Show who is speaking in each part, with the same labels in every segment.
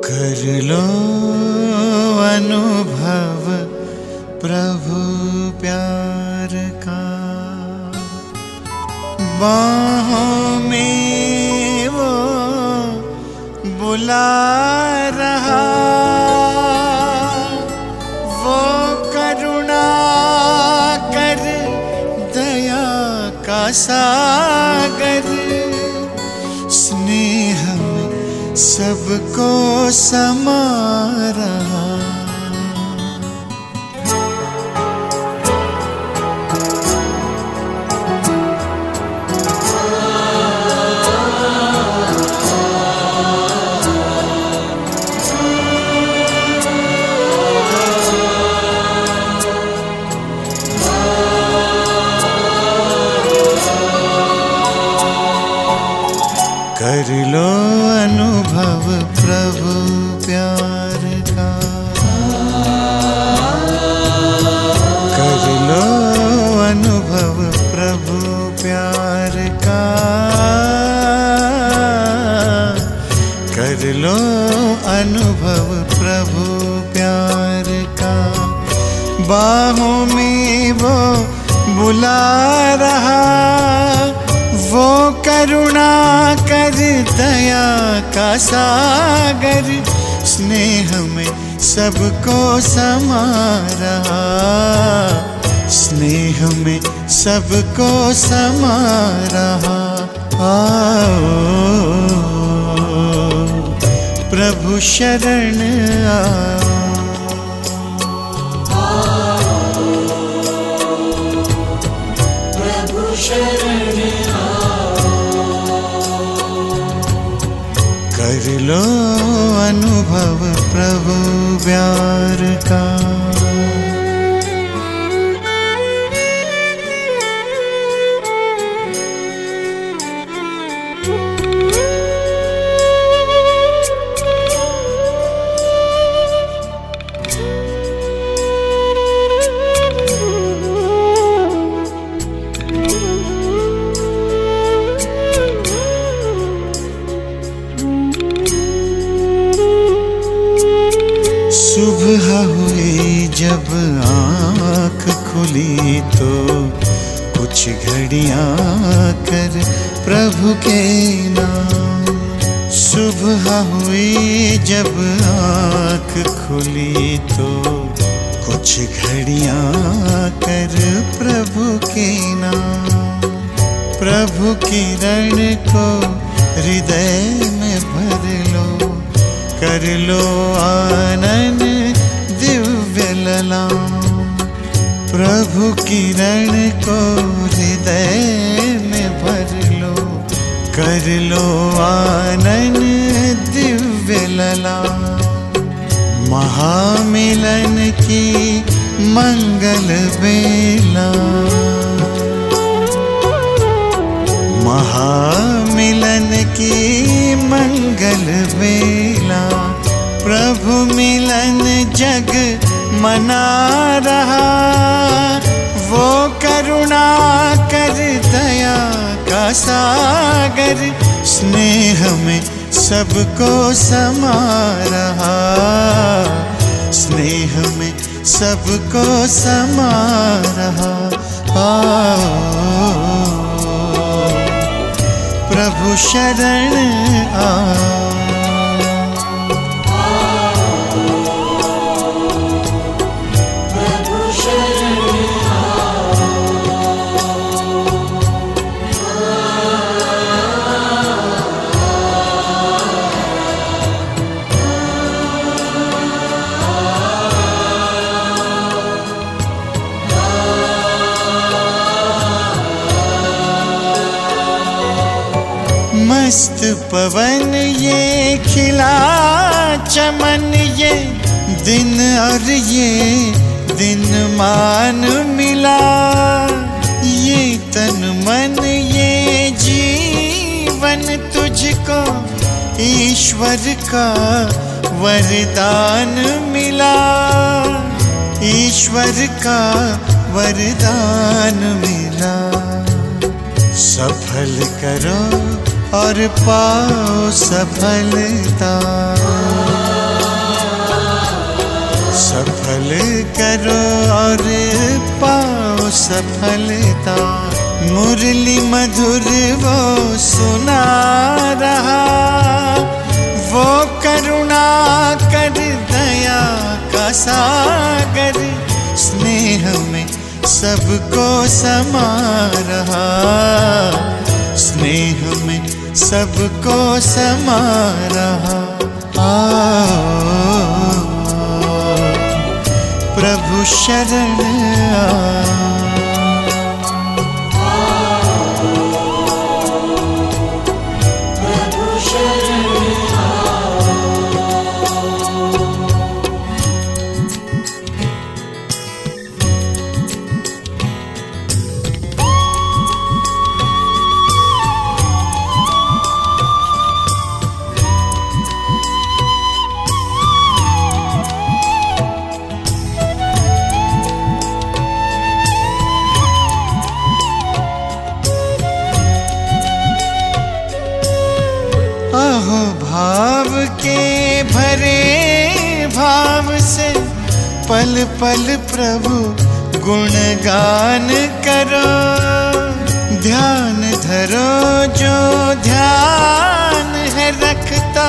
Speaker 1: कर लो अनुभव प्रभु प्यार का, बाहों में वो बुला रहा, वो करुणा कर दया का सागर, स्नेह में सबको समा रहा। कर लो अनुभव प्रभु प्यार का, कर लो अनुभव प्रभु प्यार का, कर लो अनुभव प्रभु प्यार का, बाहों में वो बुला रहा, वो करुणा कर दया का सागर, स्नेह में सबको समा रहा, स्नेह में सबको समा रहा। आओ प्रभु शरण आओ,
Speaker 2: प्रभु शरण
Speaker 1: कर लो अनुभव प्रभु प्यार का। सुबह हुई जब आँख खुली तो कुछ घड़ियाँ कर प्रभु के नाम, सुबह हुई जब आँख खुली तो कुछ घड़ियाँ कर प्रभु के नाम, प्रभु किरण को हृदय में भर लो, कर लो आनंद दिव्य ललाम, प्रभु किरण को हृदय में भर लो, कर लो आनंद दिव्य ललाम, महामिलन की मंगल बेला, महामिलन की मंगल बेला, प्रभु मिलन जग मना रहा, वो करुणा कर दया का सागर, स्नेह में सबको समा रहा, स्नेह में सबको समा रहा। प्रभु शरण आओ,
Speaker 2: प्रभु शरण
Speaker 1: मस्त पवन ये खिला चमन, ये दिन और ये दिन मान मिला, ये तन मन ये जीवन तुझको ईश्वर का वरदान मिला, ईश्वर का वरदान मिला। सफल करो और पाओ सफलता। सफल करो और पाओ सफलता। मुरली मधुर वो सुना रहा, वो करुणा कर दया का सागर, स्नेह में सबको समा रहा, स्नेह में सबको समा रहा। आओ प्रभु शरण आओ। अहो भाव के भरे भाव से पल पल प्रभु गुणगान करो। ध्यान धरो जो ध्यान है रखता,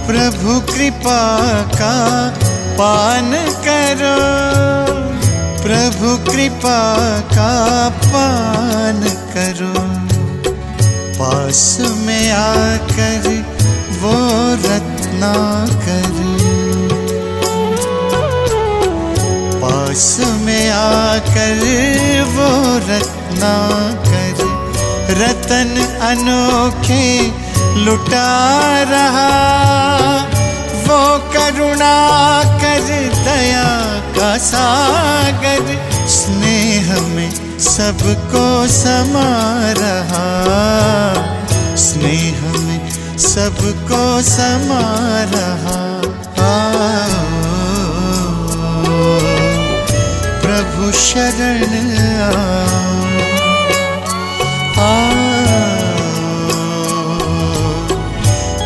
Speaker 1: प्रभु कृपा का पान करो, प्रभु कृपा का पान करो। पास में आकर वो रत्नाकर, पास में आकर वो रत्नाकर, रतन अनोखे लुटा रहा। वो करुणा कर दया का सागर, स्नेह में सबको समा रहा, स्नेह में सबको समा रहा। प्रभु शरण आओ,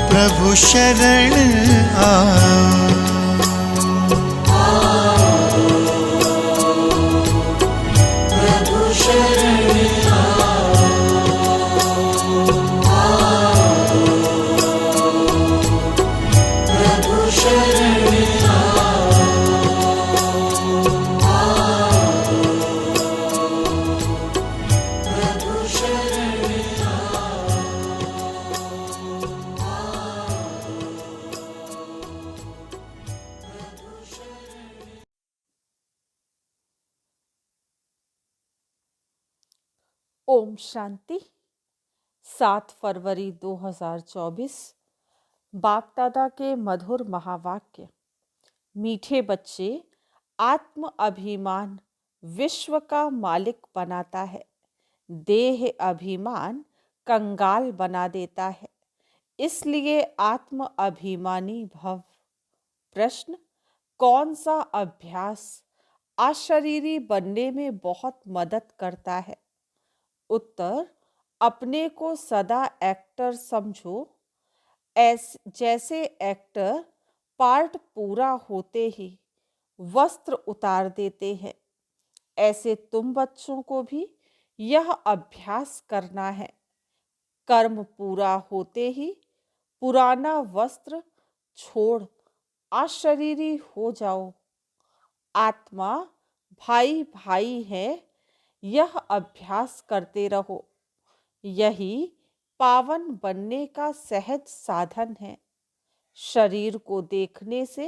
Speaker 1: प्रभु शरण आओ।
Speaker 3: ओम शांति। 7 फरवरी 2024। बाप दादा के मधुर महावाक्य। मीठे बच्चे, आत्म अभिमान विश्व का मालिक बनाता है, देह अभिमान कंगाल बना देता है, इसलिए आत्म अभिमानी भव। प्रश्न: कौन सा अभ्यास अशरीरी बनने में बहुत मदद करता है? उत्तर: अपने को सदा एक्टर समझो। जैसे एक्टर पार्ट पूरा होते ही वस्त्र उतार देते हैं, ऐसे तुम बच्चों को भी यह अभ्यास करना है। कर्म पूरा होते ही पुराना वस्त्र छोड़ अशरीरी हो जाओ। आत्मा भाई भाई है, यह अभ्यास करते रहो। यही पावन बनने का सहज साधन है। शरीर को देखने से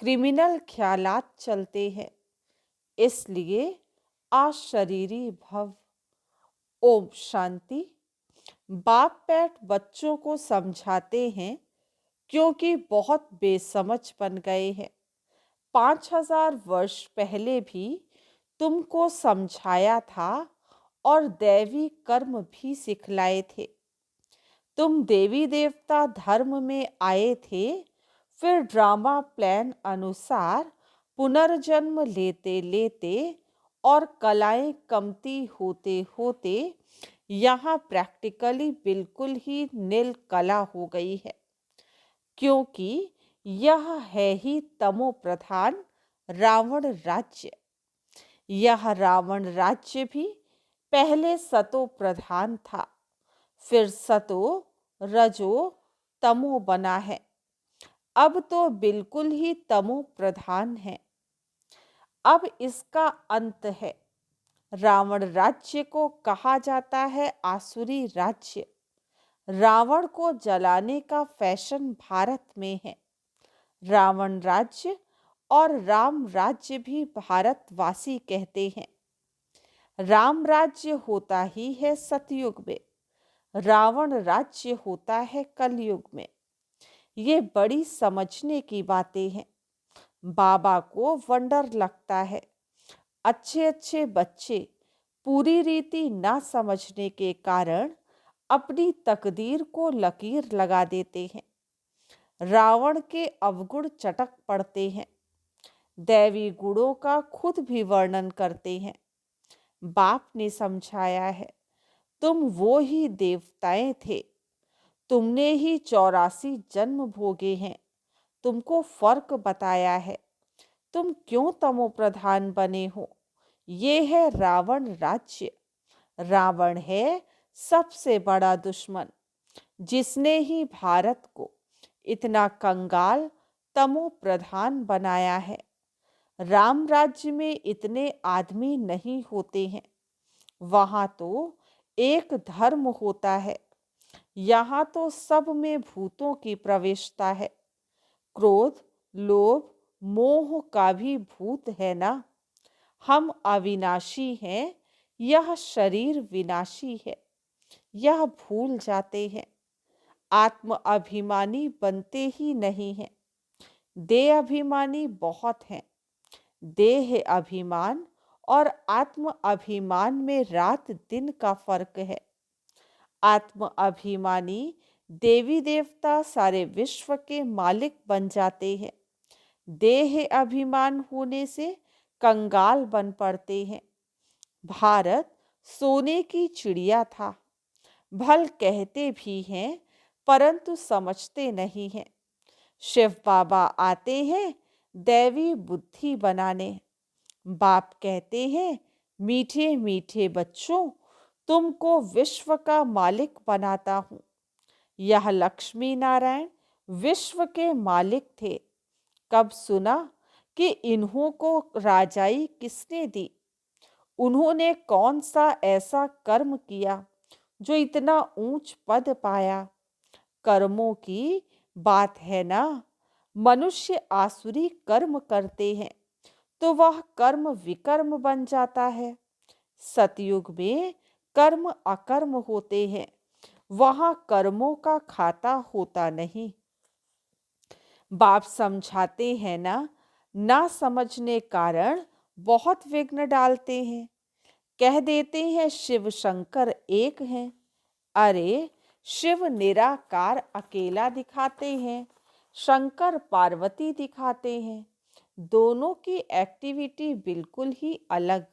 Speaker 3: क्रिमिनल ख्यालात चलते हैं, इसलिए अशरीरी भव। ओम शांति। बाप बैठ बच्चों को समझाते हैं क्योंकि बहुत बेसमझ बन गए हैं। 5000 वर्ष पहले भी तुमको समझाया था और दैवी कर्म भी सिखलाए थे। तुम देवी देवता धर्म में आए थे, फिर ड्रामा प्लान अनुसार पुनर्जन्म लेते लेते और कलाएं कमती होते होते यहाँ प्रैक्टिकली बिल्कुल ही नील कला हो गई है, क्योंकि यह है ही तमो प्रधान रावण राज्य। यह रावण राज्य भी पहले सतो प्रधान था, फिर सतो रजो तमो बना है, अब तो बिल्कुल ही तमो प्रधान है। अब इसका अंत है। रावण राज्य को कहा जाता है आसुरी राज्य। रावण को जलाने का फैशन भारत में है। रावण राज्य और राम राज्य भी भारतवासी कहते हैं। राम राज्य होता ही है सतयुग में, रावण राज्य होता है कलयुग में। ये बड़ी समझने की बातें हैं। बाबा को वंडर लगता है। अच्छे अच्छे बच्चे पूरी रीति ना समझने के कारण अपनी तकदीर को लकीर लगा देते हैं। रावण के अवगुण चटक पड़ते हैं, दैवी गुणों का खुद भी वर्णन करते हैं। बाप ने समझाया है, तुम वो ही देवताएं थे, तुमने ही 84 जन्म भोगे हैं, तुमको फर्क बताया है, तुम क्यों तमो प्रधान बने हो। ये है रावण राज्य। रावण है सबसे बड़ा दुश्मन, जिसने ही भारत को इतना कंगाल तमो प्रधान बनाया है। राम राज्य में इतने आदमी नहीं होते हैं, वहाँ तो एक धर्म होता है। यहाँ तो सब में भूतों की प्रवेशता है। क्रोध, लोभ, मोह का भी भूत है ना। हम अविनाशी हैं, यह शरीर विनाशी है, यह भूल जाते हैं। आत्म अभिमानी बनते ही नहीं हैं। देह अभिमानी बहुत हैं। देह अभिमान और आत्म अभिमान में रात दिन का फर्क है। आत्म अभिमानी देवी देवता सारे विश्व के मालिक बन जाते हैं। देह अभिमान होने से कंगाल बन पड़ते हैं। भारत सोने की चिड़िया था, भल कहते भी हैं परंतु समझते नहीं हैं। शिव बाबा आते हैं दैवी बुद्धि बनाने। बाप कहते हैं, मीठे मीठे बच्चों, तुमको विश्व का मालिक बनाता हूँ। यह लक्ष्मी नारायण विश्व के मालिक थे। कब सुना कि इन्हों को राजाई किसने दी? उन्होंने कौन सा ऐसा कर्म किया जो इतना ऊंच पद पाया? कर्मों की बात है ना। मनुष्य आसुरी कर्म करते हैं तो वह कर्म विकर्म बन जाता है। सतयुग में कर्म अकर्म होते हैं, वहाँ कर्मों का खाता होता नहीं। बाप समझाते हैं ना समझने कारण बहुत विघ्न डालते हैं। कह देते हैं शिव शंकर एक हैं। अरे शिव निराकार अकेला दिखाते हैं, शंकर पार्वती दिखाते हैं। दोनों की एक्टिविटी बिल्कुल ही अलग।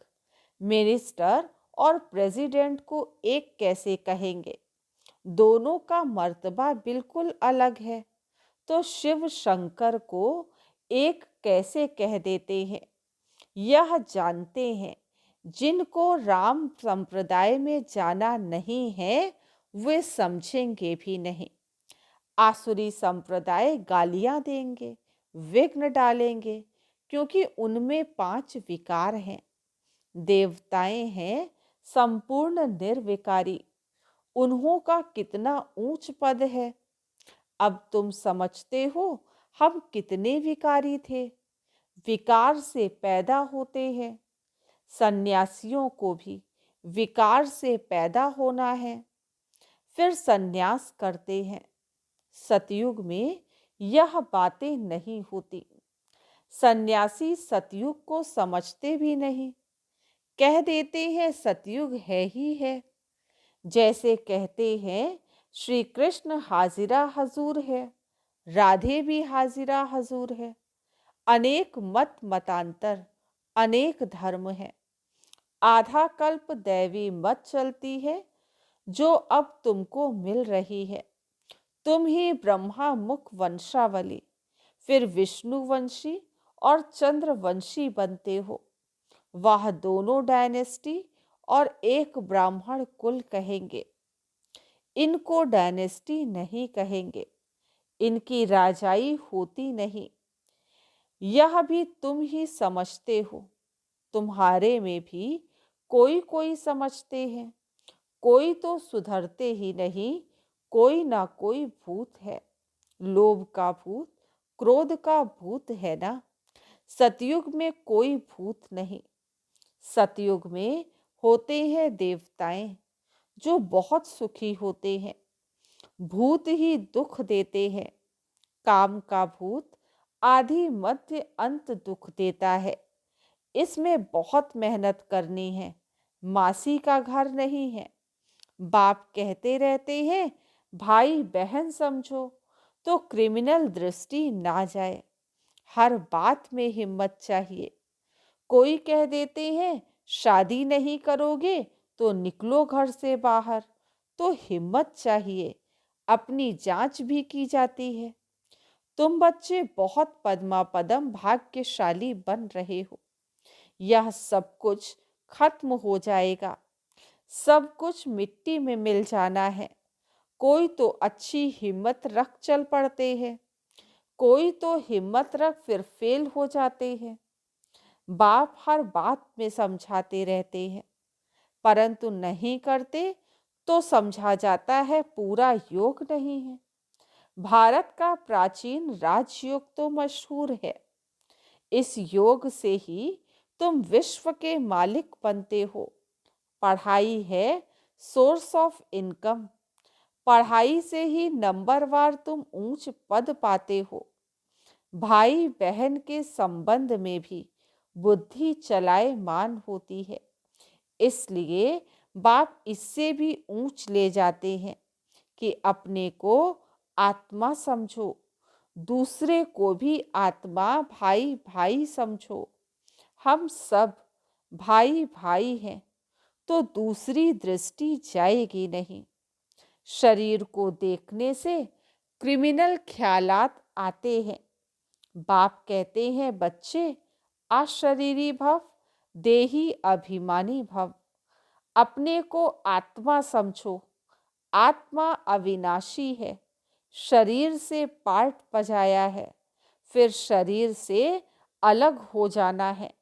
Speaker 3: मिनिस्टर और प्रेसिडेंट को एक कैसे कहेंगे? दोनों का मर्तबा बिल्कुल अलग है। तो शिव शंकर को एक कैसे कह देते हैं? यह जानते हैं। जिनको राम संप्रदाय में जाना नहीं है, वे समझेंगे भी नहीं। आसुरी संप्रदाय गालियां देंगे, विघ्न डालेंगे, क्योंकि उनमें 5 विकार हैं। देवताएं हैं संपूर्ण निर्विकारी। उन्हों का कितना ऊंच पद है। अब तुम समझते हो हम कितने विकारी थे। विकार से पैदा होते हैं। सन्यासियों को भी विकार से पैदा होना है, फिर सन्यास करते हैं। सतयुग में यह बातें नहीं होती। सन्यासी सतयुग को समझते भी नहीं। कह देते हैं सतयुग है ही है। जैसे कहते हैं श्री कृष्ण हाजिरा हजूर है, राधे भी हाजिरा हजूर है। अनेक मत मतांतर, अनेक धर्म है। आधा कल्प दैवी मत चलती है जो अब तुमको मिल रही है। तुम ही ब्रह्मा मुख वंशावली, फिर विष्णुवंशी और चंद्रवंशी बनते हो, वह दोनों डायनेस्टी और एक ब्राह्मण कुल कहेंगे। इनको डायनेस्टी नहीं कहेंगे, इनकी राजाई होती नहीं। यह भी तुम ही समझते हो, तुम्हारे में भी कोई कोई समझते हैं। कोई तो सुधरते ही नहीं, कोई ना कोई भूत है। लोभ का भूत, क्रोध का भूत है ना। सतयुग में कोई भूत नहीं। सतयुग में होते हैं देवताएं, जो बहुत सुखी होते हैं। भूत ही दुख देते हैं। काम का भूत आदि मध्य अंत दुख देता है। इसमें बहुत मेहनत करनी है, मासी का घर नहीं है। बाप कहते रहते हैं भाई बहन समझो, तो क्रिमिनल दृष्टि ना जाए। हर बात में हिम्मत चाहिए। कोई कह देते हैं शादी नहीं करोगे तो निकलो घर से बाहर, तो हिम्मत चाहिए। अपनी जांच भी की जाती है। तुम बच्चे बहुत पद्मापदम भाग्यशाली बन रहे हो। यह सब कुछ खत्म हो जाएगा। सब कुछ मिट्टी में मिल जाना है। कोई तो अच्छी हिम्मत रख चल पड़ते हैं, कोई तो हिम्मत रख फिर फेल हो जाते हैं। बाप हर बात में समझाते रहते हैं, परंतु नहीं करते तो समझा जाता है पूरा योग नहीं है। भारत का प्राचीन राजयोग तो मशहूर है। इस योग से ही तुम विश्व के मालिक बनते हो। पढ़ाई है सोर्स ऑफ इनकम। पढ़ाई से ही नंबरवार तुम ऊंच पद पाते हो। भाई बहन के संबंध में भी बुद्धि चलायमान होती है। इसलिए बाप इससे भी ऊंच ले जाते हैं कि अपने को आत्मा समझो, दूसरे को भी आत्मा भाई भाई समझो। हम सब भाई भाई हैं, तो दूसरी दृष्टि जाएगी नहीं। शरीर को देखने से क्रिमिनल ख्यालात आते हैं। बाप कहते हैं बच्चे अशरीरी भव, देही अभिमानी भव। अपने को आत्मा समझो। आत्मा अविनाशी है। शरीर से पार्ट बजाया है, फिर शरीर से अलग हो जाना है।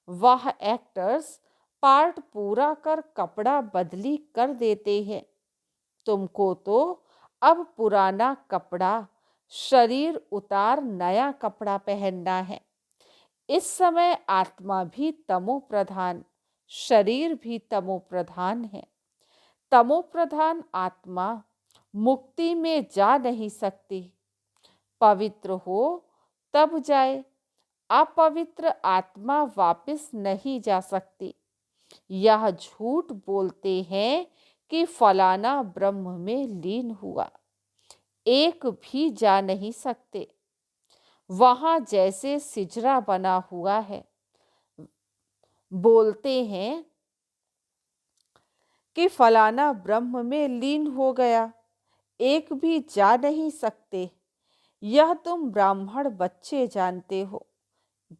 Speaker 3: वह एक्टर्स पार्ट पूरा कर कपड़ा बदली कर देते हैं। तुमको तो अब पुराना कपड़ा, शरीर उतार नया कपड़ा पहनना है। इस समय आत्मा भी तमो प्रधान, शरीर भी तमो प्रधान है। तमो प्रधान आत्मा मुक्ति में जा नहीं सकती। पवित्र हो तब जाए, अपवित्र आत्मा वापस नहीं जा सकती। यह झूठ बोलते हैं कि फलाना ब्रह्म में लीन हुआ, एक भी जा नहीं सकते। वहां जैसे सिजरा बना हुआ है। बोलते हैं कि फलाना ब्रह्म में लीन हो गया, एक भी जा नहीं सकते। यह तुम ब्राह्मण बच्चे जानते हो।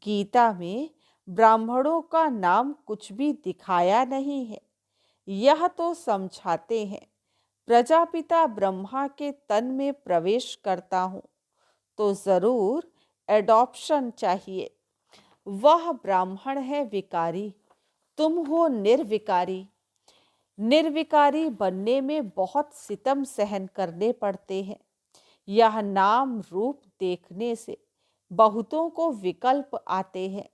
Speaker 3: गीता में ब्राह्मणों का नाम कुछ भी दिखाया नहीं है। यह तो समझाते हैं प्रजापिता ब्रह्मा के तन में प्रवेश करता हूँ तो जरूर एडॉप्शन चाहिए। वह ब्राह्मण है विकारी, तुम हो निर्विकारी। निर्विकारी बनने में बहुत सितम सहन करने पड़ते हैं। यह नाम रूप देखने से बहुतों को विकल्प आते हैं।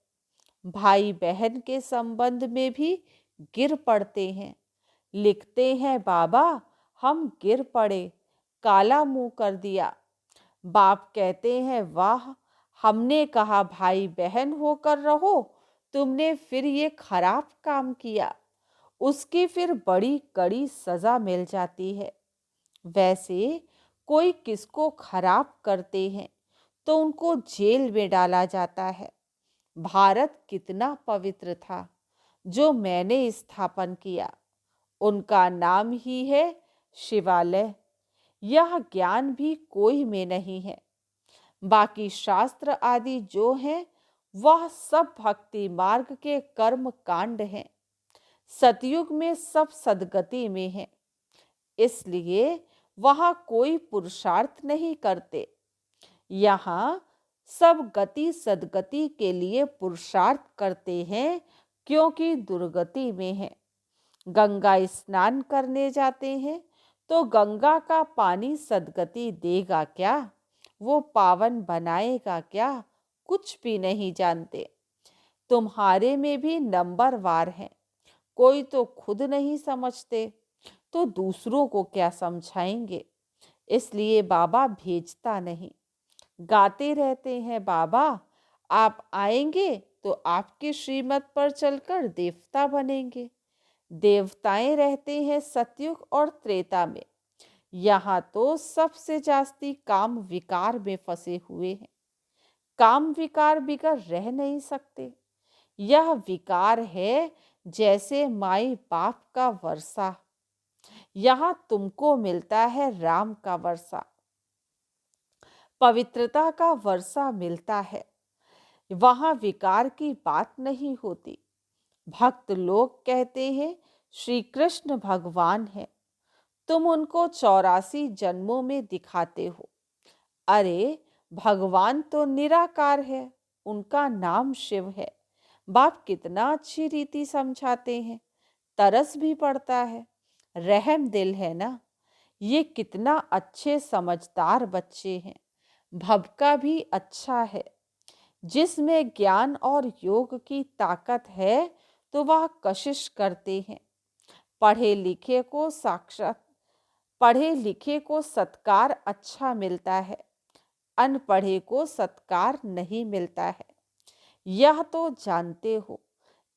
Speaker 3: भाई बहन के संबंध में भी गिर पड़ते हैं। लिखते हैं बाबा हम गिर पड़े, काला मुंह कर दिया। बाप कहते हैं वाह, हमने कहा भाई बहन होकर रहो, तुमने फिर ये खराब काम किया। उसकी फिर बड़ी कड़ी सजा मिल जाती है। वैसे कोई किसको खराब करते हैं तो उनको जेल में डाला जाता है। भारत कितना पवित्र था जो मैंने स्थापन किया। उनका नाम ही है शिवालय। यह ज्ञान भी कोई में नहीं है। बाकी शास्त्र आदि जो हैं वह सब भक्ति मार्ग के कर्म कांड हैं। सतयुग में सब सदगति में है, इसलिए वहां कोई पुरुषार्थ नहीं करते। यहाँ सब गति सदगति के लिए पुरुषार्थ करते हैं, क्योंकि दुर्गति में है। गंगा स्नान करने जाते हैं तो गंगा का पानी सदगति देगा क्या? वो पावन बनाएगा क्या? कुछ भी नहीं जानते। तुम्हारे में भी नंबरवार हैं। कोई तो खुद नहीं समझते तो दूसरों को क्या समझाएंगे। इसलिए बाबा भेजता नहीं। गाते रहते हैं, बाबा आप आएंगे तो आपके श्रीमत पर चलकर देवता बनेंगे। देवताएं रहते हैं सतयुग और त्रेता में। यहाँ तो सबसे जास्ती काम विकार में फंसे हुए हैं। काम विकार बिगर रह नहीं सकते। यह विकार है जैसे माई बाप का वर्षा। यहाँ तुमको मिलता है राम का वर्षा, पवित्रता का वर्षा मिलता है। वहाँ विकार की बात नहीं होती। भक्त लोग कहते हैं श्री कृष्ण भगवान है, तुम उनको 84 जन्मों में दिखाते हो। अरे भगवान तो निराकार है, उनका नाम शिव है। बाप कितना अच्छी रीति समझाते हैं, तरस भी पड़ता है। रहम दिल है ना। ये कितना अच्छे समझदार बच्चे हैं। भव भी अच्छा है। जिसमें ज्ञान और योग की ताकत है तो वह कशिश करते हैं। पढ़े लिखे को सत्कार अच्छा मिलता है, अनपढ़े को सत्कार नहीं मिलता है। यह तो जानते हो।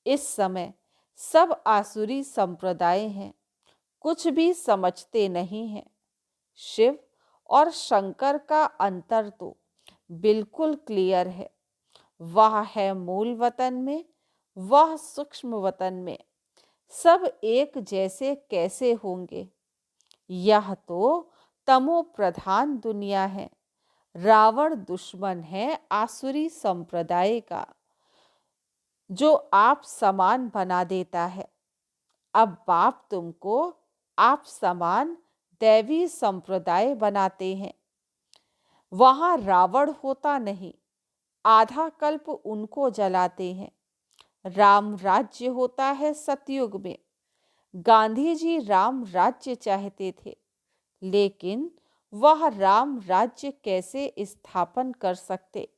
Speaker 3: इस समय सब आसुरी संप्रदाय हैं, कुछ भी समझते नहीं हैं। शिव और शंकर का अंतर तो बिल्कुल क्लियर है। वह है मूल वतन में, वह सूक्ष्म वतन में। सब एक जैसे कैसे होंगे? यह तो तमो प्रधान दुनिया है। रावण दुश्मन है आसुरी संप्रदाय का, जो आप समान बना देता है। अब बाप तुमको आप समान दैवी संप्रदाय बनाते हैं। वहां रावण होता नहीं, आधा कल्प उनको जलाते हैं। राम राज्य होता है सतयुग में। गांधी जी राम राज्य चाहते थे, लेकिन वह राम राज्य कैसे स्थापन कर सकते?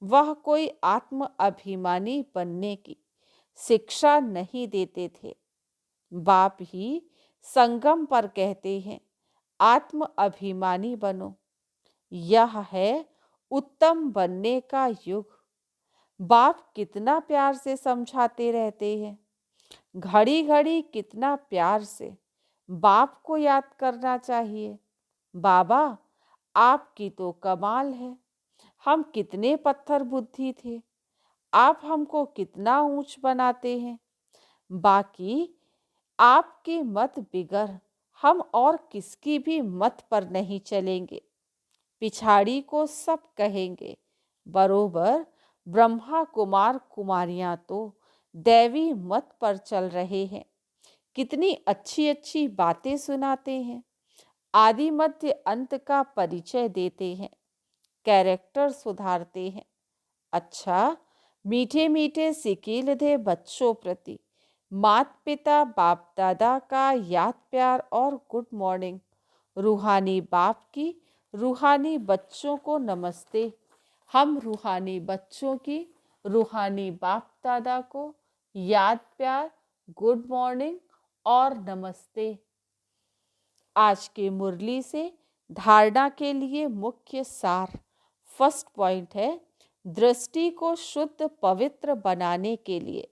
Speaker 3: वह कोई आत्म अभिमानी बनने की शिक्षा नहीं देते थे। बाप ही संगम पर कहते हैं आत्म अभिमानी बनो। यह है उत्तम बनने का युग। बाप कितना प्यार से समझाते रहते हैं। घड़ी घड़ी कितना प्यार से बाप को याद करना चाहिए। बाबा आपकी तो कमाल है। हम कितने पत्थर बुद्धि थे, आप हमको कितना ऊंच बनाते हैं। बाकी आपकी मत बिगर हम और किसकी भी मत पर नहीं चलेंगे। पिछाड़ी को सब कहेंगे। बरोबर ब्रह्मा कुमार कुमारियां तो दैवी मत पर चल रहे हैं। कितनी अच्छी अच्छी बातें सुनाते हैं। आदि मध्य अंत का परिचय देते हैं। कैरेक्टर सुधारते हैं। अच्छा, मीठे मीठे सिकील दे बच्चों प्रति मात पिता बाप दादा का याद प्यार और गुड मॉर्निंग। रूहानी बाप की रूहानी बच्चों को नमस्ते। हम रूहानी बच्चों की रूहानी बाप दादा को याद प्यार, गुड मॉर्निंग और नमस्ते। आज के मुरली से धारणा के लिए मुख्य सार। फर्स्ट पॉइंट है, दृष्टि को शुद्ध पवित्र बनाने के लिए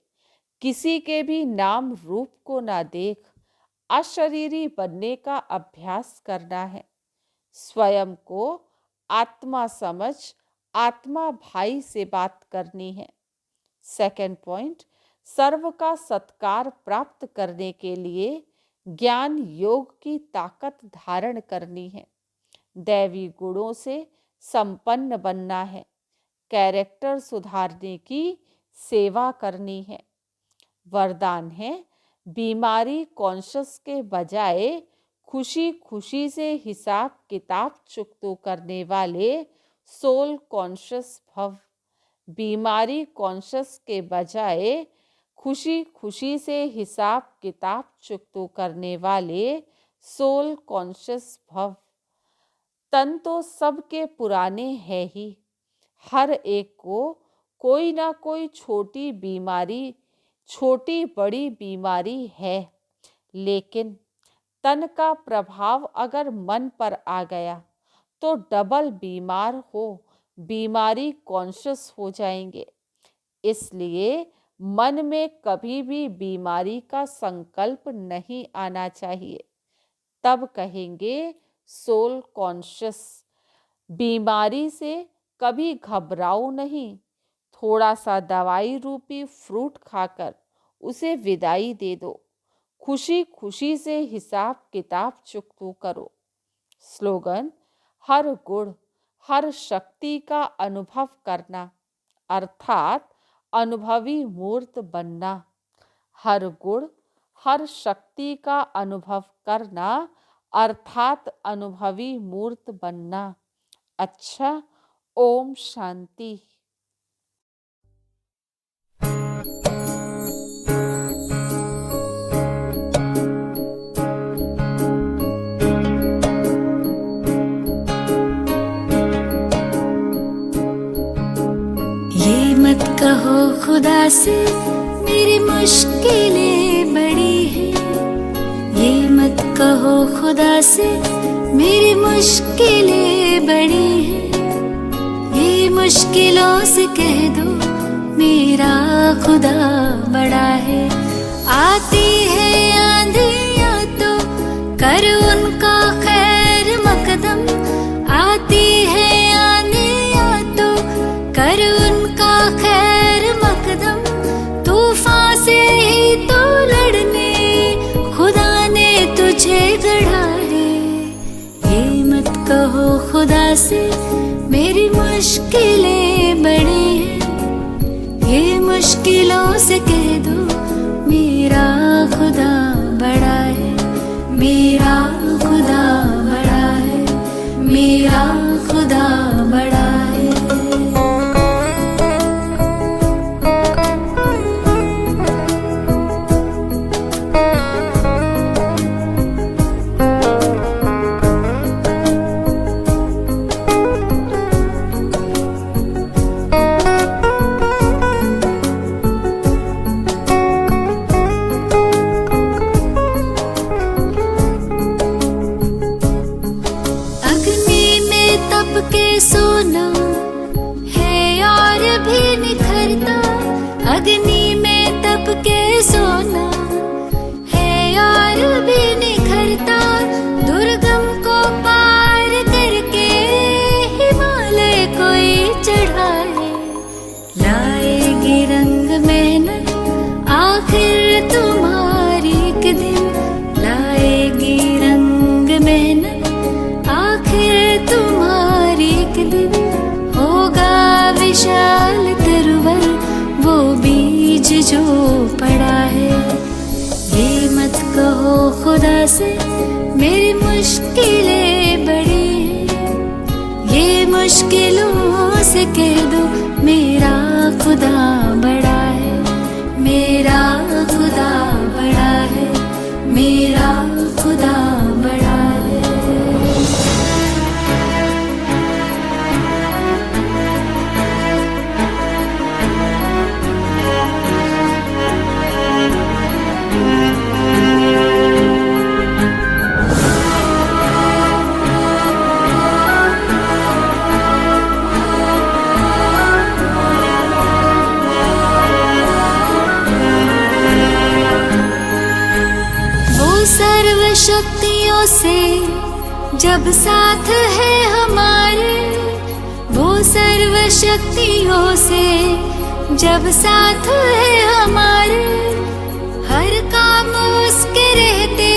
Speaker 3: किसी के भी नाम रूप को ना देख अशरीरी बनने का अभ्यास करना है। स्वयं को आत्मा समझ आत्मा भाई से बात करनी है। सेकंड पॉइंट, सर्व का सत्कार प्राप्त करने के लिए ज्ञान योग की ताकत धारण करनी है। दैवी गुणों से संपन्न बनना है। कैरेक्टर सुधारने की सेवा करनी है। वरदान है, बीमारी कॉन्शियस के बजाय खुशी खुशी से हिसाब किताब चुकतो करने वाले सोल कॉन्शियस भव। बीमारी कॉन्शियस के बजाय खुशी खुशी से हिसाब किताब चुकतो करने वाले सोल कॉन्शियस भव। तन तो सबके पुराने है ही, हर एक को कोई ना कोई छोटी बीमारी, छोटी बड़ी बीमारी है, लेकिन तन का प्रभाव अगर मन पर आ गया तो डबल बीमार हो, बीमारी कॉन्शियस हो जाएंगे। इसलिए मन में कभी भी बीमारी का संकल्प नहीं आना चाहिए, तब कहेंगे सोल कॉन्शियस। बीमारी से कभी घबराओ नहीं, थोड़ा सा दवाई रूपी फ्रूट खाकर उसे विदाई दे दो, खुशी खुशी से हिसाब किताब चुकतो करो। स्लोगन, हर गुण हर शक्ति का अनुभव करना, अर्थात अनुभवी मूर्त बनना। हर गुण हर शक्ति का अनुभव करना, अर्थात अनुभवी मूर्त बनना। अच्छा, ओम शांति।
Speaker 4: ये मत कहो खुदा से मेरी मुश्किलें बड़ी हैं, ये मत कहो खुदा से मेरी मुश्किलें बड़ी हैं, ये मुश्किलों से कह दो मेरा खुदा बड़ा है। आती है आंधियाँ तो कर उनका खैर मकदम, आती है आंधियाँ तो कर उनका खैर मकदम, तूफान से ही तो लड़ने खुदा ने तुझे गढ़ा है। ये मत कहो खुदा से मेरी मुश्किलें बड़ी हैं, ये मुश्किलों से कह दो मेरा खुदा बड़ा है, मेरा खुदा बड़ा है, मेरा खुदा बड़ा है। सोना है और भी निखरता, अग्नि में तप के सोना है और भी निखरता, दुर्गम को पार करके हिमालय कोई चढ़ा है। लाएगी रंग मेहनत आखिर तुम्हारी एक दिन, लाएगी रंग मेहनत आखिर तुम्हारी एक दिन, होगा विशाल तरवर वो बीज जो पड़ा है। ये मत कहो खुदा से मेरी मुश्किलें बड़ी हैं, ये मुश्किलों से कह दो मेरा खुदा बड़ा है, मेरा खुदा बड़ा है, मेरा खुदा बड़ा है। सर्व शक्तियों से जब साथ है हमारे, वो सर्व शक्तियों से जब साथ है हमारे, हर काम उसके रहते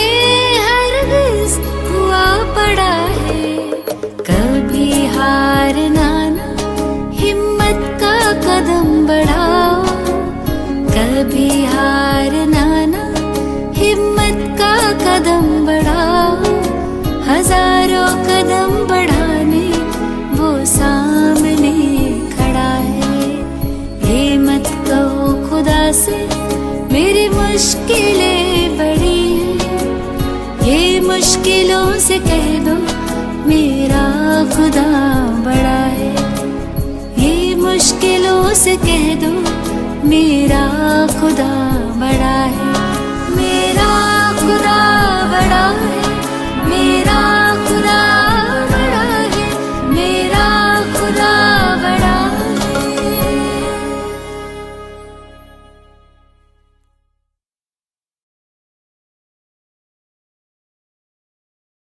Speaker 4: हरगिज़ हुआ पड़ा है। कभी हारना ना, हिम्मत कदम बढ़ाने वो सामने खड़ा है। ये मत कहो खुदा से मेरी मुश्किलें बड़ी हैं, ये मुश्किलों से कह दो मेरा खुदा बड़ा है। ये मुश्किलों से कह दो मेरा खुदा